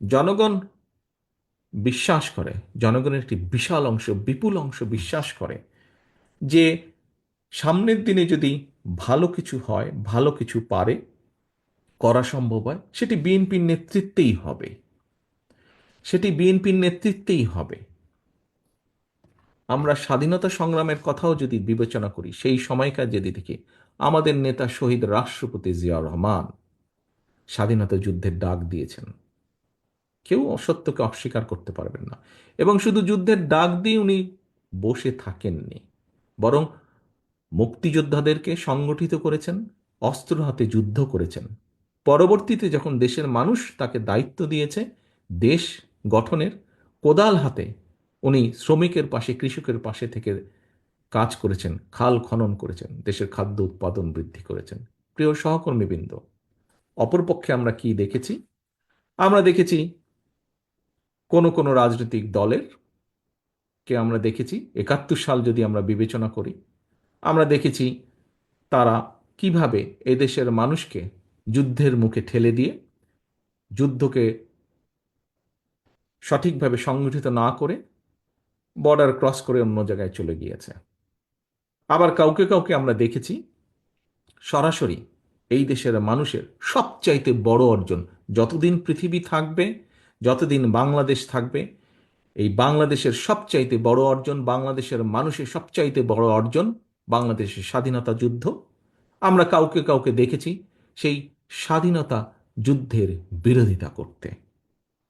জনগণ বিশ্বাস করে, জনগণের একটি বিশাল অংশ, বিপুল অংশ বিশ্বাস করে যে সামনের দিনে যদি ভালো কিছু হয়, ভালো কিছু পারে করা সম্ভব হয়, সেটি বিএনপির নেতৃত্বেই হবে, সেটি বিএনপির নেতৃত্বেই হবে। আমরা স্বাধীনতা সংগ্রামের কথাও যদি বিবেচনা করি, সেই সময়কার যদি দেখি, আমাদের নেতা শহীদ রাষ্ট্রপতি জিয়াউর রহমান স্বাধীনতা যুদ্ধের ডাক দিয়েছেন। কেউ অসত্যকে অস্বীকার করতে পারবেন না। এবং শুধু যুদ্ধের ডাক দিয়ে উনি বসে থাকেননি, বরং মুক্তিযোদ্ধাদেরকে সংগঠিত করেছেন, অস্ত্র হাতে যুদ্ধ করেছেন। পরবর্তীতে যখন দেশের মানুষ তাকে দায়িত্ব দিয়েছে দেশ গঠনের, কোদাল হাতে উনি শ্রমিকের পাশে, কৃষকের পাশে থেকে কাজ করেছেন, খাল খনন করেছেন, দেশের খাদ্য উৎপাদন বৃদ্ধি করেছেন। প্রিয় সহকর্মীবৃন্দ, অপরপক্ষে আমরা কি দেখেছি? আমরা দেখেছি কোন কোন রাজনৈতিক দলের কে আমরা দেখেছি, ৭১ সাল যদি আমরা বিবেচনা করি, আমরা দেখেছি তারা কিভাবে এদেশের মানুষকে যুদ্ধের মুখে ঠেলে দিয়ে, যুদ্ধকে সঠিকভাবে সংগঠিত না করে বর্ডার ক্রস করে অন্য জায়গায় চলে গিয়েছে। আবার কাউকে কাউকে আমরা দেখেছি সরাসরি এই দেশের মানুষের সবচাইতে বড় অর্জন, যতদিন পৃথিবী থাকবে, যতদিন বাংলাদেশ থাকবে, এই বাংলাদেশের সবচাইতে বড় অর্জন, বাংলাদেশের মানুষের সবচাইতে বড় অর্জন বাংলাদেশের স্বাধীনতা যুদ্ধ। আমরা কাউকে কাউকে দেখেছি সেই স্বাধীনতা যুদ্ধের বিরোধিতা করতে।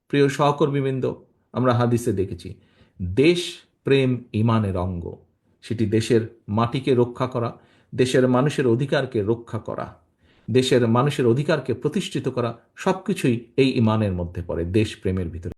প্রিয় সহকর্মীবৃন্দ, আমরা হাদিসে দেখেছি দেশ প্রেম ইমানের অঙ্গ। সেটি দেশের মাটিকে রক্ষা করা, দেশের মানুষের অধিকারকে রক্ষা করা, দেশের মানুষের অধিকারকে প্রতিষ্ঠিত করা, সবকিছুই এই ইমানের মধ্যে পড়ে, দেশ প্রেমের ভিতরে।